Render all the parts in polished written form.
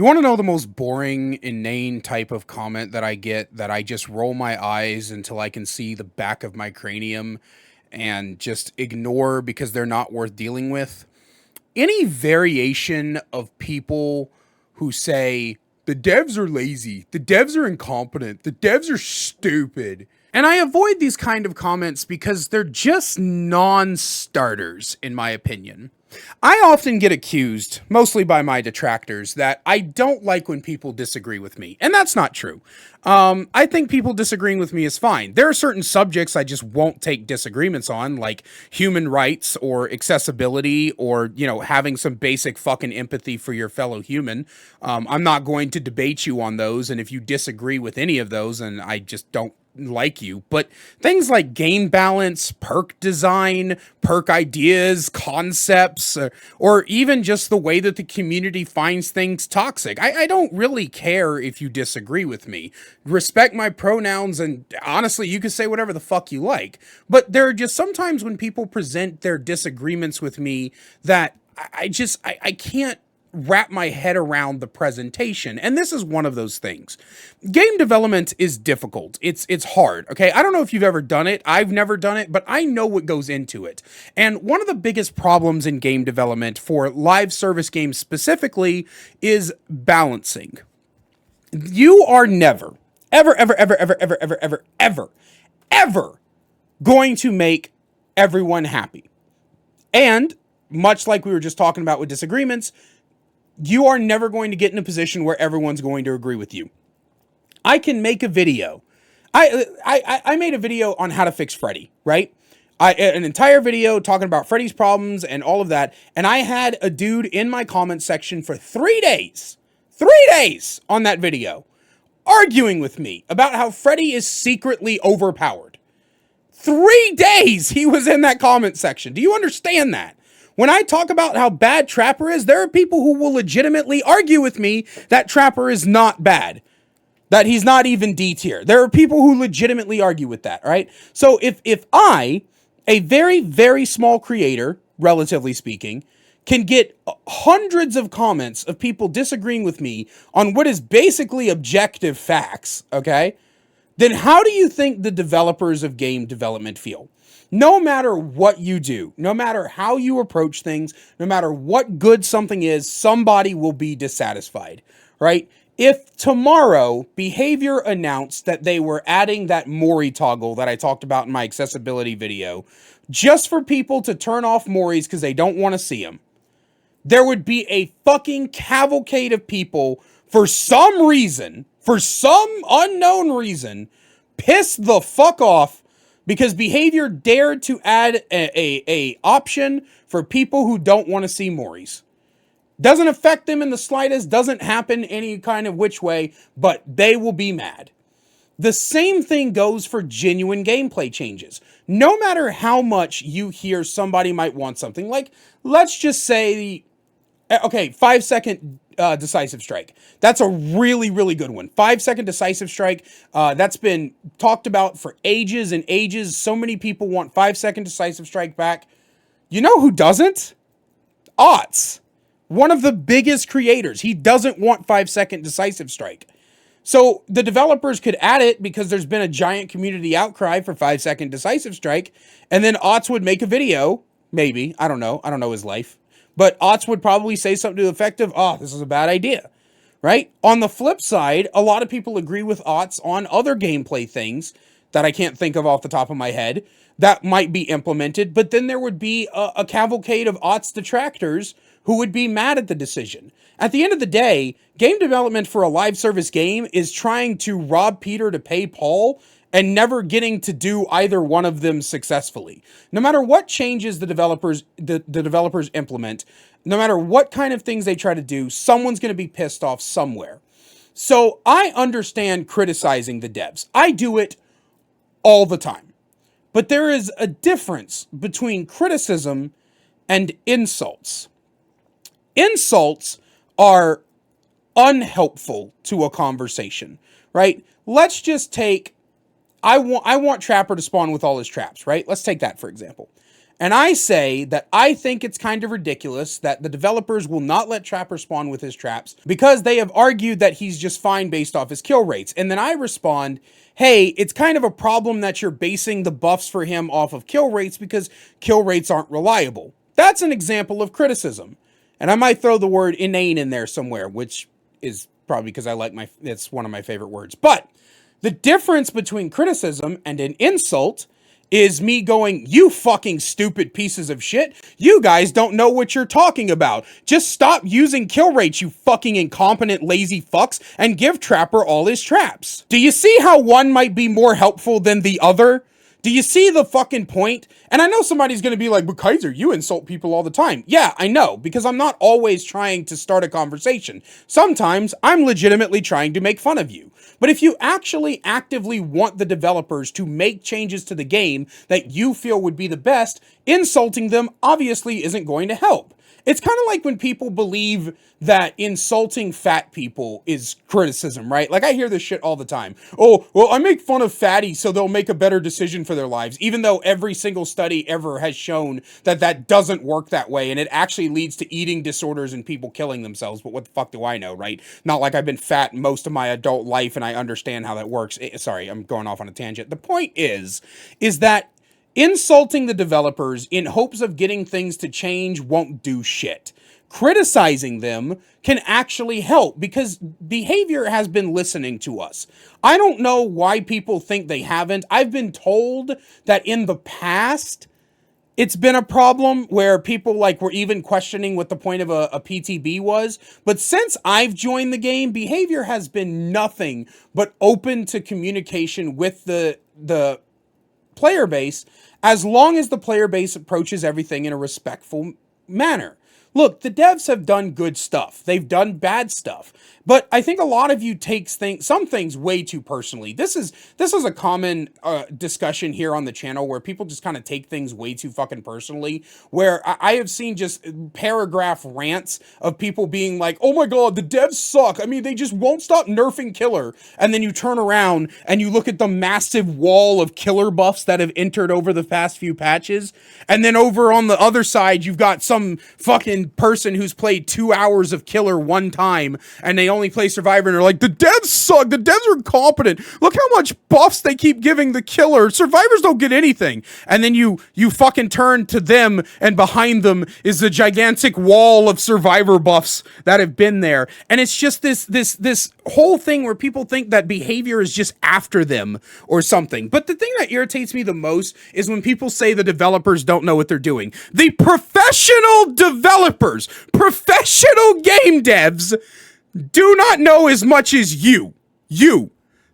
You want to know the most boring, inane type of comment that I get that I just roll my eyes until I can see the back of my cranium and just ignore because they're not worth dealing with? Any variation of people who say, the devs are lazy, the devs are incompetent, the devs are stupid. And I avoid these kind of comments because they're just non starters, in my opinion. I often get accused, mostly by my detractors, that I don't like when people disagree with me. And that's not true. I think people disagreeing with me is fine. There are certain subjects I just won't take disagreements on, like human rights or accessibility or, having some basic fucking empathy for your fellow human. I'm not going to debate you on those. And if you disagree with any of those, and I just don't like you, but things like game balance, perk design, perk ideas, concepts, or even just the way that the community finds things toxic. I don't really care if you disagree with me. Respect my pronouns, and honestly, you can say whatever the fuck you like. But there are just sometimes when people present their disagreements with me that I can't wrap my head around the presentation, and this is one of those things. Game development is difficult. It's hard, okay? I don't know if you've ever done it. I've never done it, but I know what goes into it. And one of the biggest problems in game development for live service games specifically is balancing. You are never, ever, ever, ever, ever, ever, ever, ever, ever, ever going to make everyone happy. And much like we were just talking about with disagreements, you are never going to get in a position where everyone's going to agree with you. I can make a video. I made a video on how to fix Freddy, right? An entire video talking about Freddy's problems and all of that. And I had a dude in my comment section for 3 days on that video, arguing with me about how Freddy is secretly overpowered. 3 days he was in that comment section. Do you understand that? When I talk about how bad Trapper is, there are people who will legitimately argue with me that Trapper is not bad, that he's not even D tier. There are people who legitimately argue with that, right? So if I, a very, very small creator, relatively speaking, can get hundreds of comments of people disagreeing with me on what is basically objective facts, okay? Then how do you think the developers of game development feel? No matter what you do, no matter how you approach things, no matter what good something is, somebody will be dissatisfied, right? If tomorrow Behavior announced that they were adding that Mori toggle that I talked about in my accessibility video, just for people to turn off Moris because they don't want to see them, there would be a fucking cavalcade of people for some reason, for some unknown reason, pissed the fuck off because Behavior dared to add a option for people who don't want to see Moris. Doesn't affect them in the slightest, doesn't happen any kind of which way, but they will be mad. The same thing goes for genuine gameplay changes. No matter how much you hear somebody might want something, like, let's just say, okay, 5-second decisive strike. That's a really, really good one. 5-second decisive strike. That's been talked about for ages and ages. So many people want 5-second decisive strike back. You know who doesn't? Otz. One of the biggest creators. He doesn't want 5-second decisive strike. So the developers could add it because there's been a giant community outcry for 5-second decisive strike. And then Otz would make a video. Maybe. I don't know. I don't know his life. But Otz would probably say something to the effect of, oh, this is a bad idea, right? On the flip side, a lot of people agree with Otz on other gameplay things that I can't think of off the top of my head that might be implemented, but then there would be a cavalcade of Otz detractors who would be mad at the decision. At the end of the day, game development for a live service game is trying to rob Peter to pay Paul and never getting to do either one of them successfully. No matter what changes the developers implement, no matter what kind of things they try to do, someone's going to be pissed off somewhere. So I understand criticizing the devs. I do it all the time. But there is a difference between criticism and insults. Insults are unhelpful to a conversation, right? Let's just take I want Trapper to spawn with all his traps, right? Let's take that for example. And I say that I think it's kind of ridiculous that the developers will not let Trapper spawn with his traps because they have argued that he's just fine based off his kill rates. And then I respond, hey, it's kind of a problem that you're basing the buffs for him off of kill rates because kill rates aren't reliable. That's an example of criticism. And I might throw the word inane in there somewhere, which is probably because it's one of my favorite words. But the difference between criticism and an insult is me going, you fucking stupid pieces of shit. You guys don't know what you're talking about. Just stop using kill rates, you fucking incompetent, lazy fucks, and give Trapper all his traps. Do you see how one might be more helpful than the other? Do you see the fucking point? And I know somebody's going to be like, but Kaiser, you insult people all the time. Yeah, I know, because I'm not always trying to start a conversation. Sometimes I'm legitimately trying to make fun of you. But if you actually actively want the developers to make changes to the game that you feel would be the best, insulting them obviously isn't going to help. It's kind of like when people believe that insulting fat people is criticism, right? Like I hear this shit all the time. Oh, well, I make fun of fatties so they'll make a better decision for their lives, even though every single study ever has shown that that doesn't work that way, and it actually leads to eating disorders and people killing themselves. But what the fuck do I know, right? Not like I've been fat most of my adult life and I understand how that works. Sorry, I'm going off on a tangent. The point is that insulting the developers in hopes of getting things to change won't do shit. Criticizing them can actually help because behavior has been listening to us. I don't know why people think they haven't. I've been told that in the past, it's been a problem where people were even questioning what the point of a PTB was. But since I've joined the game, behavior has been nothing but open to communication with the player base, as long as the player base approaches everything in a respectful manner. Look, the devs have done good stuff. They've done bad stuff. But I think a lot of you take some things way too personally. This is a common discussion here on the channel where people just kind of take things way too fucking personally, where I have seen just paragraph rants of people being like, oh my god, the devs suck. I mean, they just won't stop nerfing killer. And then you turn around and you look at the massive wall of killer buffs that have entered over the past few patches. And then over on the other side, you've got some fucking person who's played 2 hours of killer one time and they only play survivor and are like, the devs suck, the devs are incompetent, look how much buffs they keep giving the killer, survivors don't get anything. And then you fucking turn to them and behind them is the gigantic wall of survivor buffs that have been there. And it's just this whole thing where people think that behavior is just after them or something. But the thing that irritates me the most is when people say the developers don't know what they're doing. The professional developers, professional game devs, do not know as much as you,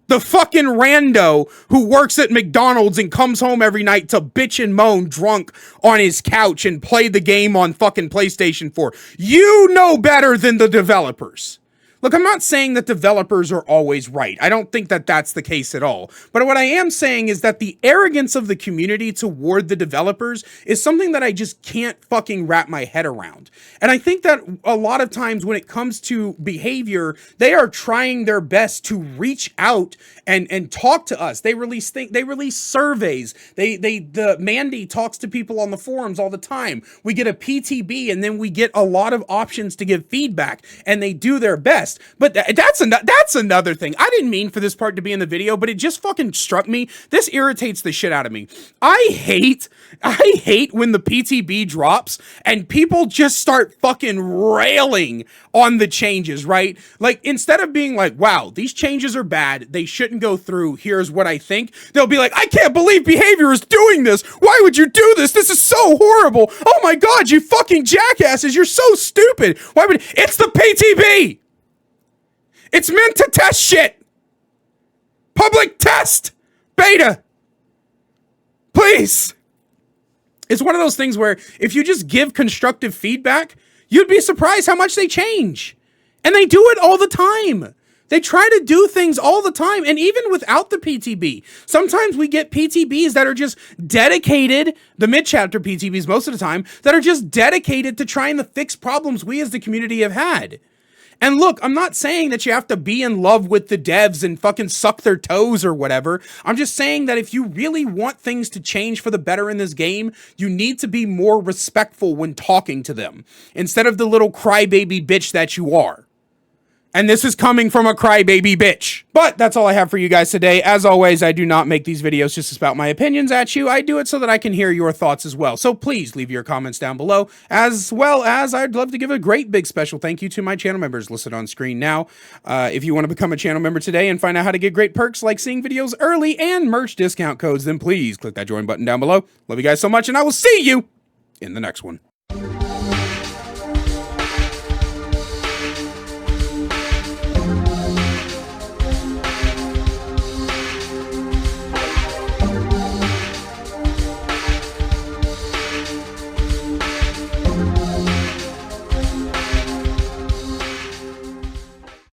the fucking rando who works at McDonald's and comes home every night to bitch and moan drunk on his couch and play the game on fucking PlayStation 4. You know better than the developers. Look, I'm not saying that developers are always right. I don't think that that's the case at all. But what I am saying is that the arrogance of the community toward the developers is something that I just can't fucking wrap my head around. And I think that a lot of times when it comes to behavior, they are trying their best to reach out and talk to us. They release surveys. The Mandy talks to people on the forums all the time. We get a PTB and then we get a lot of options to give feedback, and they do their best. But that's another thing. I didn't mean for this part to be in the video, but it just fucking struck me. This irritates the shit out of me. I hate when the PTB drops and people just start fucking railing on the changes, right? Like, instead of being like, wow, these changes are bad, they shouldn't go through, here's what I think, they'll be like, I can't believe behavior is doing this. Why would you do this? This is so horrible. Oh my god, you fucking jackasses, you're so stupid. Why would it's the PTB? It's meant to test shit. Public test. Beta. Please. It's one of those things where if you just give constructive feedback, you'd be surprised how much they change. And they do it all the time. They try to do things all the time. And even without the PTB, sometimes we get PTBs that are just dedicated, the mid-chapter PTBs most of the time, that are just dedicated to trying to fix problems we as the community have had. And look, I'm not saying that you have to be in love with the devs and fucking suck their toes or whatever. I'm just saying that if you really want things to change for the better in this game, you need to be more respectful when talking to them, instead of the little crybaby bitch that you are. And this is coming from a crybaby bitch. But that's all I have for you guys today. As always, I do not make these videos just to spout my opinions at you. I do it so that I can hear your thoughts as well. So please leave your comments down below, as well as I'd love to give a great big special thank you to my channel members listed on screen now. If you want to become a channel member today and find out how to get great perks like seeing videos early and merch discount codes, then please click that join button down below. Love you guys so much, and I will see you in the next one.